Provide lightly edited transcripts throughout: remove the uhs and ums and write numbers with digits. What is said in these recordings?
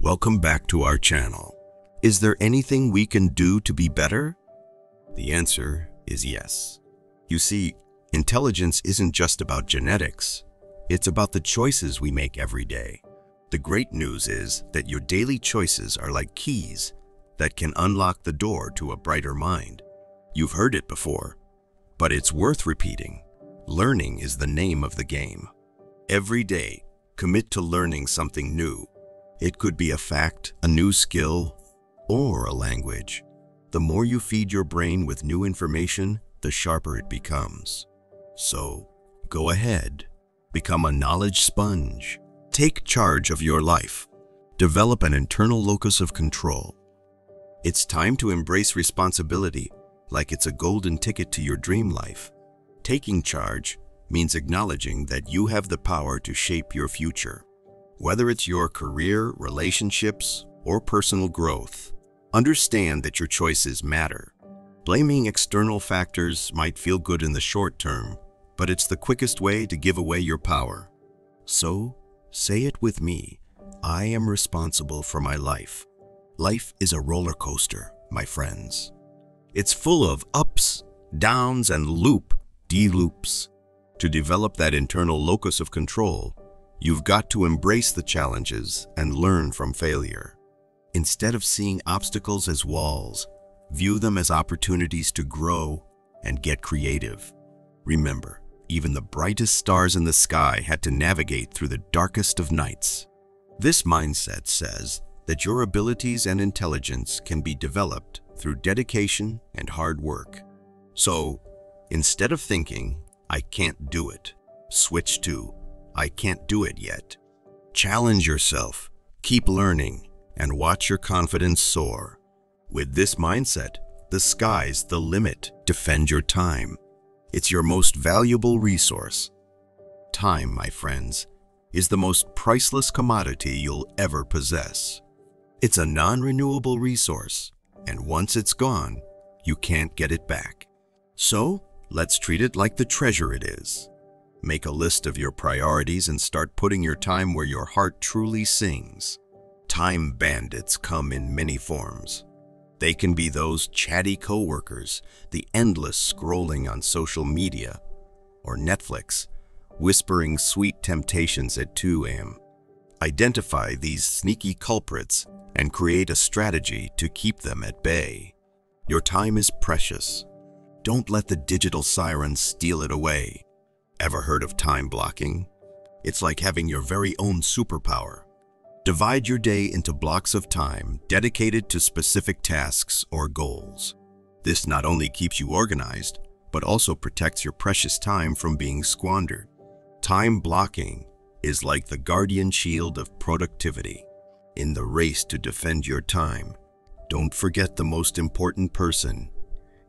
Welcome back to our channel. Is there anything we can do to be better? The answer is yes. You see, intelligence isn't just about genetics. It's about the choices we make every day. The great news is that your daily choices are like keys that can unlock the door to a brighter mind. You've heard it before, but it's worth repeating. Learning is the name of the game. Every day, commit to learning something new. It could be a fact, a new skill, or a language. The more you feed your brain with new information, the sharper it becomes. So, go ahead. Become a knowledge sponge. Take charge of your life. Develop an internal locus of control. It's time to embrace responsibility like it's a golden ticket to your dream life. Taking charge means acknowledging that you have the power to shape your future. Whether it's your career, relationships, or personal growth, understand that your choices matter. Blaming external factors might feel good in the short term, but it's the quickest way to give away your power. So, say it with me. I am responsible for my life. Life is a roller coaster, my friends. It's full of ups, downs, and de-loops. To develop that internal locus of control, you've got to embrace the challenges and learn from failure. Instead of seeing obstacles as walls, view them as opportunities to grow and get creative. Remember, even the brightest stars in the sky had to navigate through the darkest of nights. This mindset says that your abilities and intelligence can be developed through dedication and hard work. So, instead of thinking, "I can't do it," switch to, "I can't do it yet." Challenge yourself, keep learning, and watch your confidence soar. With this mindset, the sky's the limit. Defend your time. It's your most valuable resource. Time, my friends, is the most priceless commodity you'll ever possess. It's a non-renewable resource, and once it's gone, you can't get it back. So, let's treat it like the treasure it is. Make a list of your priorities and start putting your time where your heart truly sings. Time bandits come in many forms. They can be those chatty coworkers, the endless scrolling on social media, or Netflix, whispering sweet temptations at 2 a.m. Identify these sneaky culprits and create a strategy to keep them at bay. Your time is precious. Don't let the digital sirens steal it away. Ever heard of time blocking? It's like having your very own superpower. Divide your day into blocks of time dedicated to specific tasks or goals. This not only keeps you organized, but also protects your precious time from being squandered. Time blocking is like the guardian shield of productivity. In the race to defend your time, don't forget the most important person,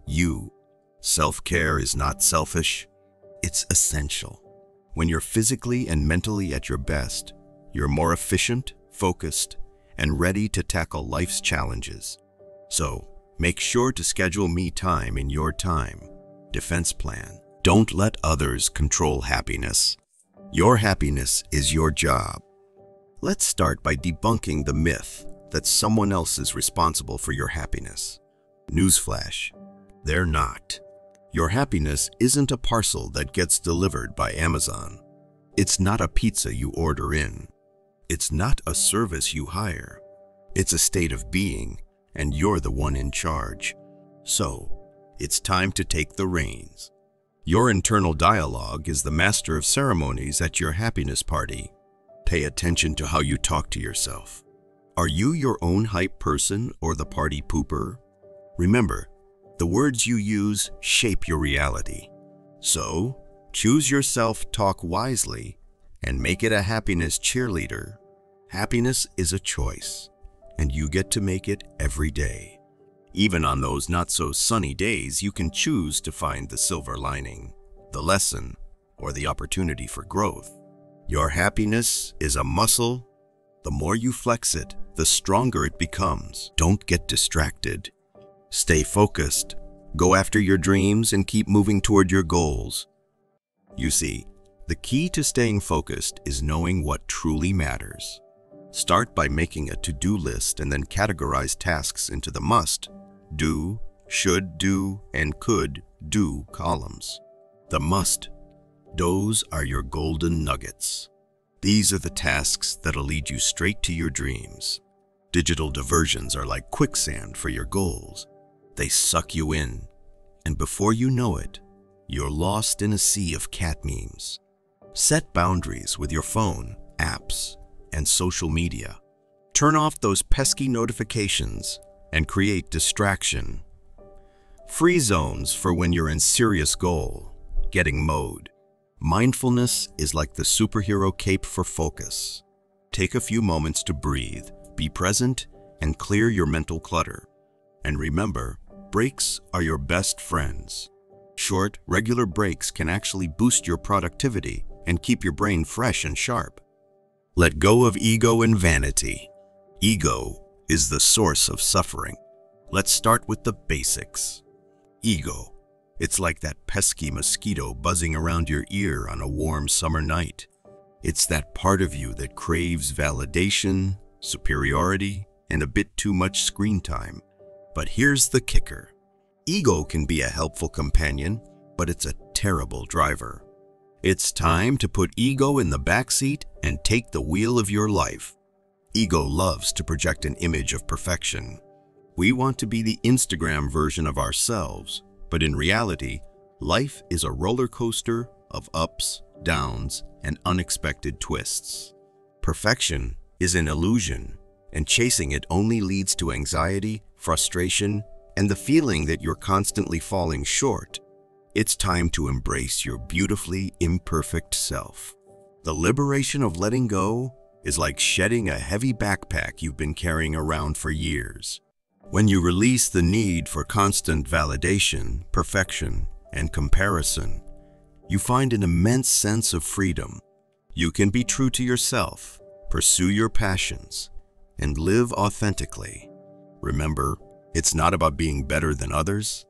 you. Self-care is not selfish, it's essential. When you're physically and mentally at your best, you're more efficient, focused, and ready to tackle life's challenges. So, make sure to schedule me time in your time. Defense plan. Don't let others control happiness. Your happiness is your job. Let's start by debunking the myth that someone else is responsible for your happiness. Newsflash, they're not. Your happiness isn't a parcel that gets delivered by Amazon. It's not a pizza you order in. It's not a service you hire. It's a state of being, and you're the one in charge. So, it's time to take the reins. Your internal dialogue is the master of ceremonies at your happiness party. Pay attention to how you talk to yourself. Are you your own hype person or the party pooper? Remember, the words you use shape your reality. So, choose your self-talk wisely and make it a happiness cheerleader. Happiness is a choice, and you get to make it every day. Even on those not-so-sunny days, you can choose to find the silver lining, the lesson, or the opportunity for growth. Your happiness is a muscle. The more you flex it, the stronger it becomes. Don't get distracted. Stay focused, go after your dreams, and keep moving toward your goals. You see, the key to staying focused is knowing what truly matters. Start by making a to-do list and then categorize tasks into the must, do, should do, and could do columns. The must, those are your golden nuggets. These are the tasks that'll lead you straight to your dreams. Digital diversions are like quicksand for your goals. They suck you in, and before you know it, you're lost in a sea of cat memes. Set boundaries with your phone, apps, and social media. Turn off those pesky notifications and create distraction. Free zones for when you're in serious goal, getting mode. Mindfulness is like the superhero cape for focus. Take a few moments to breathe, be present, and clear your mental clutter. And remember, breaks are your best friends. Short, regular breaks can actually boost your productivity and keep your brain fresh and sharp. Let go of ego and vanity. Ego is the source of suffering. Let's start with the basics. Ego. It's like that pesky mosquito buzzing around your ear on a warm summer night. It's that part of you that craves validation, superiority, and a bit too much screen time. But here's the kicker. Ego can be a helpful companion, but it's a terrible driver. It's time to put ego in the backseat and take the wheel of your life. Ego loves to project an image of perfection. We want to be the Instagram version of ourselves, but in reality, life is a roller coaster of ups, downs, and unexpected twists. Perfection is an illusion, and chasing it only leads to anxiety, frustration, and the feeling that you're constantly falling short. It's time to embrace your beautifully imperfect self. The liberation of letting go is like shedding a heavy backpack you've been carrying around for years. When you release the need for constant validation, perfection, and comparison, you find an immense sense of freedom. You can be true to yourself, pursue your passions, and live authentically. Remember, it's not about being better than others.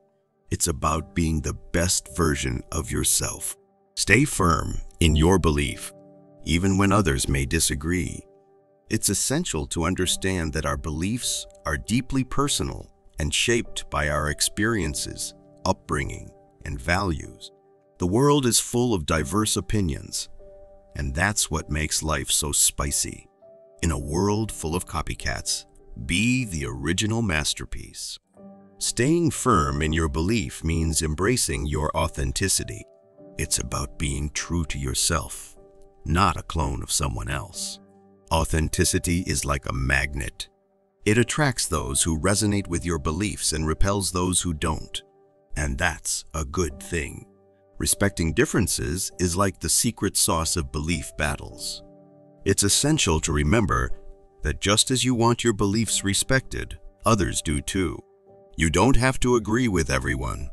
It's about being the best version of yourself. Stay firm in your belief, even when others may disagree. It's essential to understand that our beliefs are deeply personal and shaped by our experiences, upbringing, and values. The world is full of diverse opinions, and that's what makes life so spicy. In a world full of copycats, be the original masterpiece. Staying firm in your belief means embracing your authenticity. It's about being true to yourself, not a clone of someone else. Authenticity is like a magnet. It attracts those who resonate with your beliefs and repels those who don't. And that's a good thing. Respecting differences is like the secret sauce of belief battles. It's essential to remember that just as you want your beliefs respected, others do too. You don't have to agree with everyone,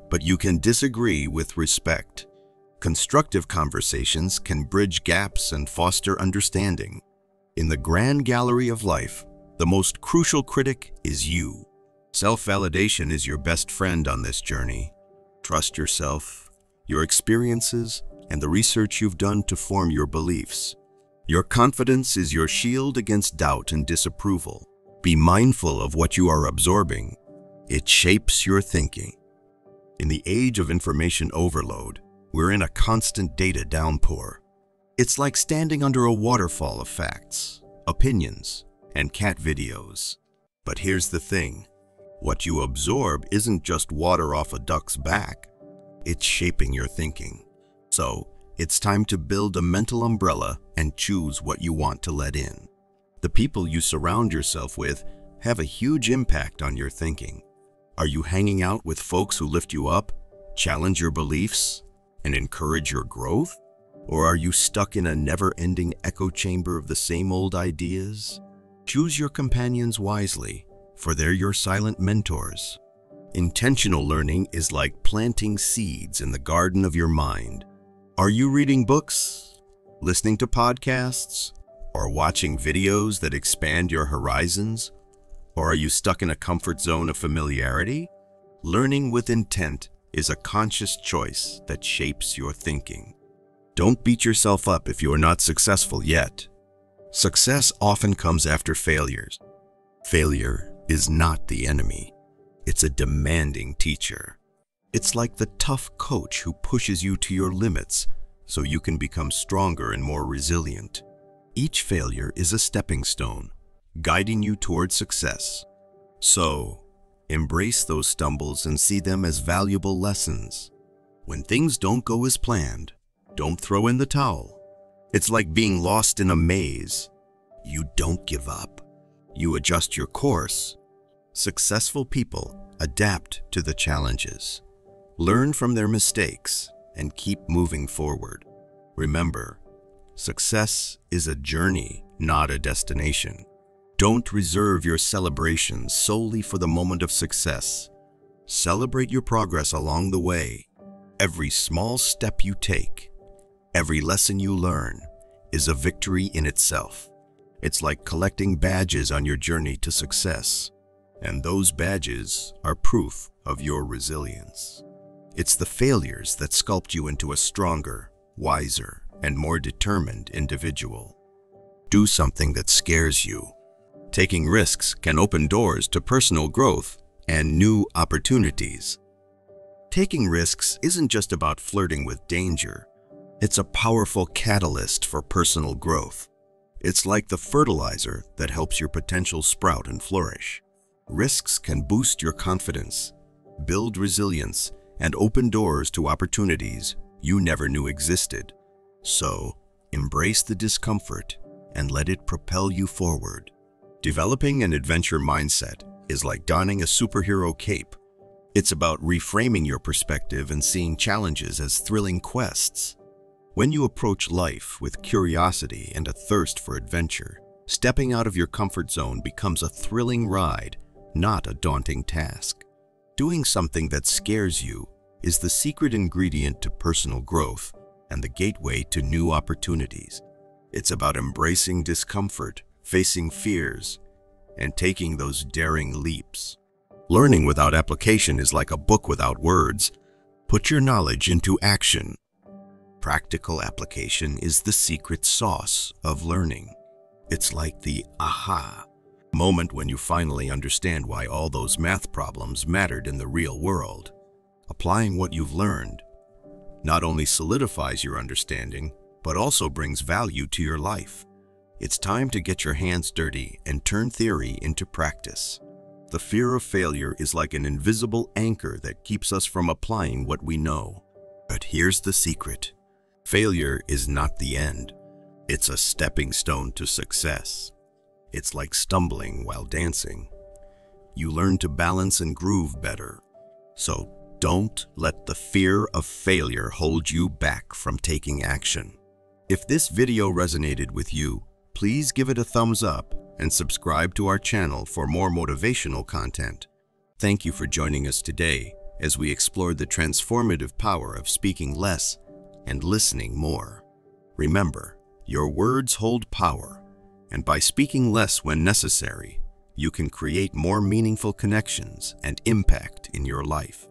but you can disagree with respect. Constructive conversations can bridge gaps and foster understanding. In the grand gallery of life, the most crucial critic is you. Self-validation is your best friend on this journey. Trust yourself, your experiences, and the research you've done to form your beliefs. Your confidence is your shield against doubt and disapproval. Be mindful of what you are absorbing. It shapes your thinking. In the age of information overload, we're in a constant data downpour. It's like standing under a waterfall of facts, opinions, and cat videos. But here's the thing. What you absorb isn't just water off a duck's back. It's shaping your thinking. So, it's time to build a mental umbrella and choose what you want to let in. The people you surround yourself with have a huge impact on your thinking. Are you hanging out with folks who lift you up, challenge your beliefs, and encourage your growth? Or are you stuck in a never-ending echo chamber of the same old ideas? Choose your companions wisely, for they're your silent mentors. Intentional learning is like planting seeds in the garden of your mind. Are you reading books, listening to podcasts, or watching videos that expand your horizons? Or are you stuck in a comfort zone of familiarity? Learning with intent is a conscious choice that shapes your thinking. Don't beat yourself up if you are not successful yet. Success often comes after failures. Failure is not the enemy. It's a demanding teacher. It's like the tough coach who pushes you to your limits so you can become stronger and more resilient. Each failure is a stepping stone, guiding you toward success. So, embrace those stumbles and see them as valuable lessons. When things don't go as planned, don't throw in the towel. It's like being lost in a maze. You don't give up. You adjust your course. Successful people adapt to the challenges, learn from their mistakes, and keep moving forward. Remember, success is a journey, not a destination. Don't reserve your celebrations solely for the moment of success. Celebrate your progress along the way. Every small step you take, every lesson you learn, is a victory in itself. It's like collecting badges on your journey to success, and those badges are proof of your resilience. It's the failures that sculpt you into a stronger, wiser, and more determined individual. Do something that scares you. Taking risks can open doors to personal growth and new opportunities. Taking risks isn't just about flirting with danger. It's a powerful catalyst for personal growth. It's like the fertilizer that helps your potential sprout and flourish. Risks can boost your confidence, build resilience, and open doors to opportunities you never knew existed. So, embrace the discomfort and let it propel you forward. Developing an adventure mindset is like donning a superhero cape. It's about reframing your perspective and seeing challenges as thrilling quests. When you approach life with curiosity and a thirst for adventure, stepping out of your comfort zone becomes a thrilling ride, not a daunting task. Doing something that scares you is the secret ingredient to personal growth and the gateway to new opportunities. It's about embracing discomfort, facing fears, and taking those daring leaps. Learning without application is like a book without words. Put your knowledge into action. Practical application is the secret sauce of learning. It's like the aha moment when you finally understand why all those math problems mattered in the real world. Applying what you've learned not only solidifies your understanding, but also brings value to your life. It's time to get your hands dirty and turn theory into practice. The fear of failure is like an invisible anchor that keeps us from applying what we know. But here's the secret. Failure is not the end. It's a stepping stone to success. It's like stumbling while dancing. You learn to balance and groove better. So don't let the fear of failure hold you back from taking action. If this video resonated with you, please give it a thumbs up and subscribe to our channel for more motivational content. Thank you for joining us today as we explored the transformative power of speaking less and listening more. Remember, your words hold power, and by speaking less when necessary, you can create more meaningful connections and impact in your life.